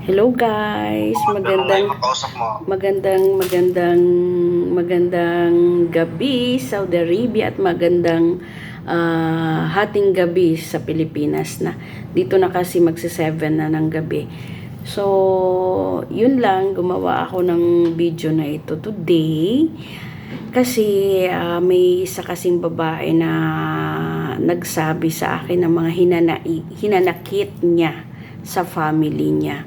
Hello guys, magandang gabi Saudi Arabia at magandang hating gabi sa Pilipinas na. Dito na kasi magsi-7 na ng gabi. So, yun lang, gumawa ako ng video na ito today kasi may isa kasing babae na nagsabi sa akin ng mga hinanakit niya sa family niya.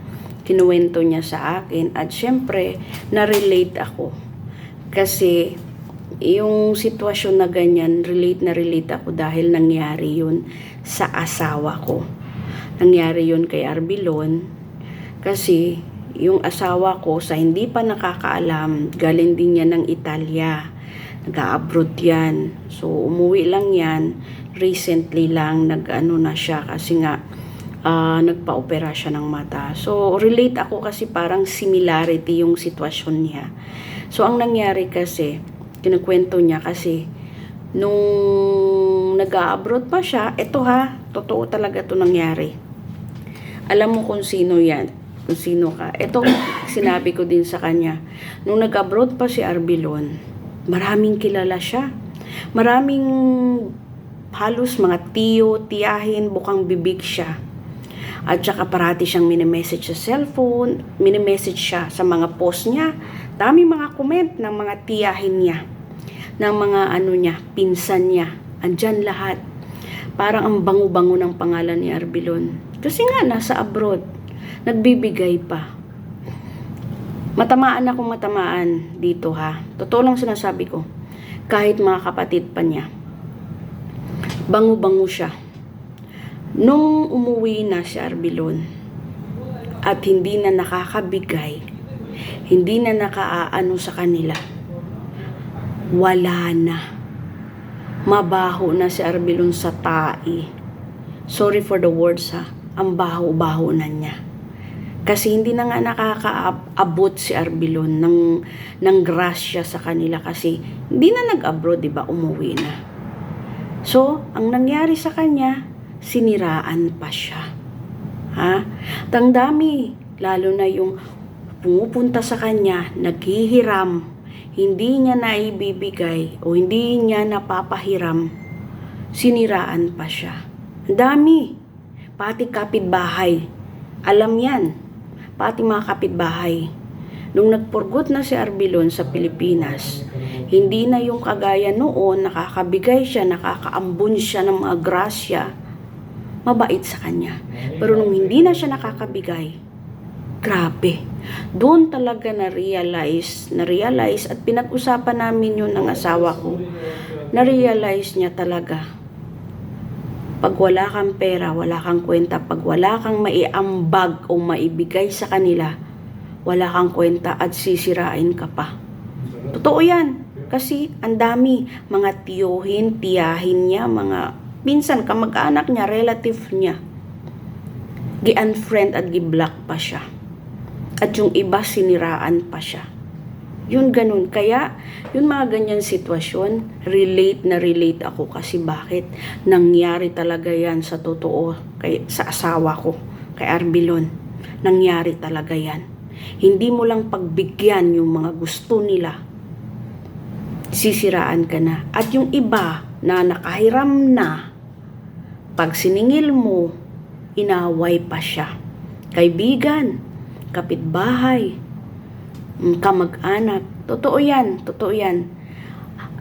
Kinuwento niya sa akin at syempre na-relate ako kasi yung sitwasyon na ganyan, relate ako dahil nangyari yun sa asawa ko. Nangyari yun kay Arbilon kasi yung asawa ko, sa hindi pa nakakaalam, galing din yan ng Italia, nag-abroad yan, so umuwi lang yan recently lang, nag-ano na siya kasi nga nagpa-opera siya ng mata. So, relate ako kasi parang similarity yung sitwasyon niya. So, ang nangyari kasi, kinukwento niya kasi, nung nag-abroad pa siya, eto ha, totoo talaga to nangyari. Alam mo kung sino yan, kung sino ka. Ito, sinabi ko din sa kanya. Nung nag-abroad pa si Arbilon, maraming kilala siya. Maraming halos mga tiyo, tiyahin, bukang bibig siya. At saka parati siyang mini-message sa cellphone, mini-message siya sa mga post niya. Dami mga comment ng mga tiyahin niya, ng mga niya, pinsan niya. Andyan lahat. Parang ang bango-bango ng pangalan ni Arbilon. Kasi nga, nasa abroad. Nagbibigay pa. Matamaan akong matamaan dito ha. Totoo lang sinasabi ko. Kahit mga kapatid pa niya. Bango-bango siya. Nung umuwi na si Arbilon at hindi na nakakabigay, hindi na nakaaano sa kanila, wala na. Mabaho na si Arbilon sa tae. Sorry for the words ha. Ang baho-baho na niya. Kasi hindi na nga nakakaabot si Arbilon ng grasya sa kanila kasi hindi na nag-abroad, diba? Umuwi na. So, ang nangyari sa kanya, siniraan pa siya. Ha? Ang dami, lalo na yung pumupunta sa kanya, naghihiram, hindi niya naibibigay o hindi niya napapahiram, siniraan pa siya. Ang dami, pati kapitbahay, alam yan, pati mga kapitbahay. Nung nagpurgot na si Arbilon sa Pilipinas, hindi na yung kagaya noon, nakakabigay siya, nakakaambon siya ng mga grasya, mabait sa kanya. Pero nung hindi na siya nakakabigay, grabe. Doon talaga na-realize at pinag-usapan namin yun ng asawa ko. Na-realize niya talaga. Pag wala kang pera, wala kang kwenta. Pag wala kang maiambag o maibigay sa kanila, wala kang kwenta at sisirain ka pa. Totoo yan. Kasi ang dami, mga tiyohin, tiyahin niya, mga minsan kamag-anak niya, relative niya, gi-unfriend at gi-block pa siya. At yung iba siniraan pa siya. Yun ganun. Kaya, yung mga ganyan sitwasyon, relate ako kasi bakit? Nangyari talaga yan sa totoo, sa asawa ko, kay Arbilon. Nangyari talaga yan. Hindi mo lang pagbigyan yung mga gusto nila, sisiraan ka na. At yung iba na nakahiram na, pag siningil mo, inaway pa siya. Kaibigan, kapitbahay, kamag-anak. Totoo yan, totoo yan.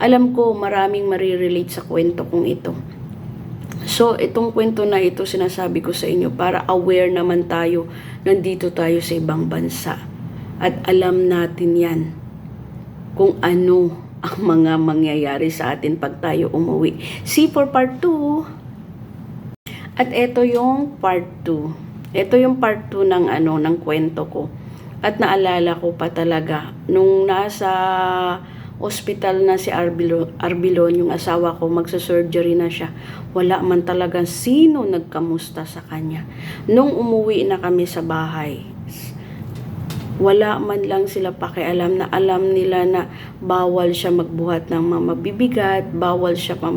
Alam ko maraming marirelate sa kwento kong ito. So, itong kwento na ito sinasabi ko sa inyo para aware naman tayo, nandito tayo sa ibang bansa. At alam natin yan kung ano ang mga mangyayari sa atin pag tayo umuwi. See for part 2. At ito yung part 2. Ito yung part 2 ng kwento ko. At naalala ko pa talaga nung nasa hospital na si Arbilon, yung asawa ko, magsa-surgery na siya. Wala man talagang sino nagkamusta sa kanya. Nung umuwi na kami sa bahay, wala man lang sila pakialam, na alam nila na bawal siya magbuhat ng mga mabibigat, bawal siya pa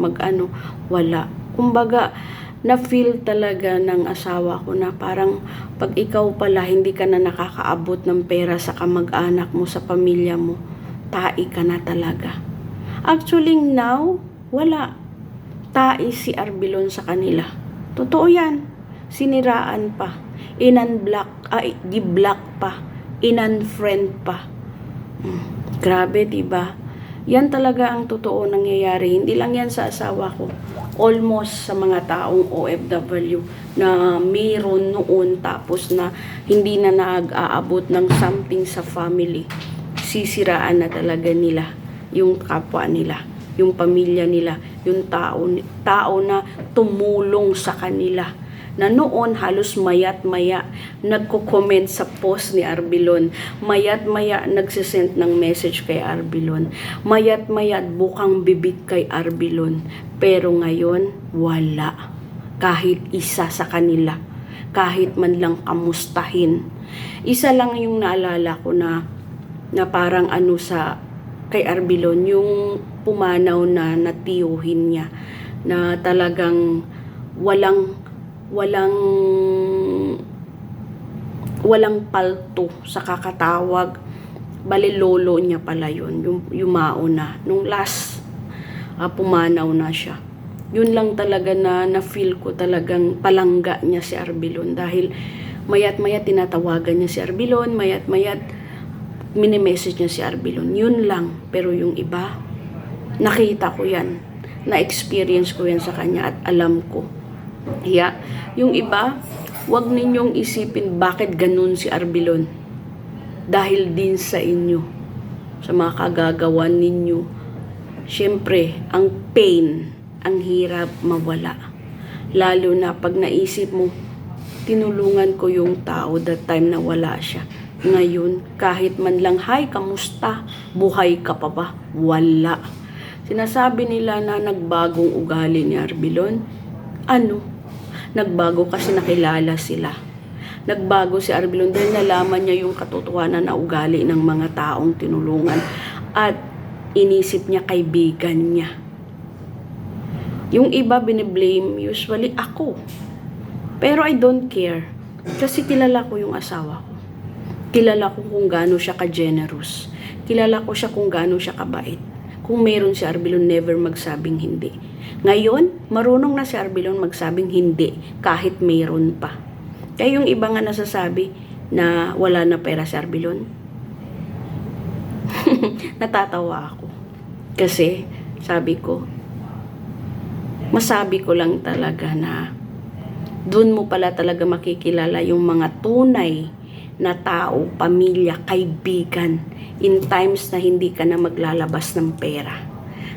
wala. Kumbaga, na-feel talaga ng asawa ko na parang pag ikaw pala hindi ka na nakakaabot ng pera sa kamag-anak mo, sa pamilya mo, tai ka na talaga. Actually now, wala. Tai si Arbilon sa kanila. Totoo yan. Siniraan pa. Di-block pa. In-unfriend pa. Grabe, diba? Yan talaga ang totoo nangyayari. Hindi lang yan sa asawa ko. Almost sa mga taong OFW na mayroon noon tapos na hindi na nag-aabot ng something sa family. Sisiraan na talaga nila yung kapwa nila, yung pamilya nila, yung tao na tumulong sa kanila. Na noon halos mayat-maya nagko-comment sa post ni Arbilon, mayat-maya nagsisend ng message kay Arbilon, mayat-maya bukang bibig kay Arbilon. Pero ngayon, wala. Kahit isa sa kanila, kahit man lang kamustahin. Isa lang yung naalala ko na parang kay Arbilon, yung pumanaw na natiyuhin niya, na talagang walang palto sa kakatawag. Bali lolo niya pala yun, yung mauna nung last pumanaw na siya. Yun lang talaga na feel ko talagang palangga niya si Arbilon, dahil mayat-mayat tinatawagan niya si Arbilon, mayat-mayat mini-message niya si Arbilon. Yun lang. Pero yung iba, nakita ko yan, na-experience ko yan sa kanya at alam ko. Yung iba, wag ninyong isipin bakit ganun si Arbilon. Dahil din sa inyo, sa mga kagagawan ninyo. Siyempre, ang pain, ang hirap mawala. Lalo na pag naisip mo, tinulungan ko yung tao that time na wala siya. Ngayon, kahit man lang, "Hi, kamusta? Buhay ka pa ba?" Wala. Sinasabi nila na nagbagong ugali ni Arbilon. Nagbago kasi nakilala sila. Nagbago si Arbilon dahil nalaman niya yung katotohanan na ugali ng mga taong tinulungan at inisip niya kaibigan niya. Yung iba biniblame usually ako. Pero I don't care. Kasi kilala ko yung asawa ko. Kilala ko kung gaano siya ka-generous. Kilala ko siya kung gaano siya kabait. Kung meron si Arbilon, never magsabing hindi. Ngayon, marunong na si Arbilon magsabing hindi kahit meron pa. Kaya yung iba nga nasasabi na wala na pera si Arbilon, natatawa ako. Kasi, sabi ko, masabi ko lang talaga na dun mo pala talaga makikilala yung mga tunay na tao, pamilya, kaibigan in times na hindi ka na maglalabas ng pera.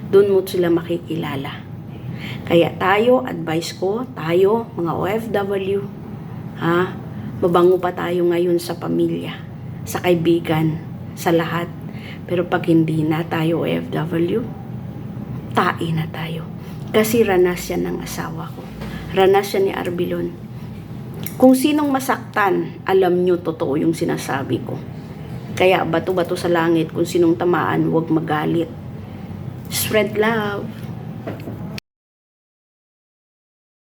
Dun mo sila makikilala. Kaya tayo, advice ko, tayo, mga OFW, mabango pa tayo ngayon sa pamilya, sa kaibigan, sa lahat. Pero pag hindi na tayo OFW, tae na tayo. Kasi ranas yan ng asawa ko. Ranas yan ni Arbilon. Kung sinong masaktan, alam nyo totoo yung sinasabi ko. Kaya bato-bato sa langit, kung sinong tamaan, huwag magalit. Spread love.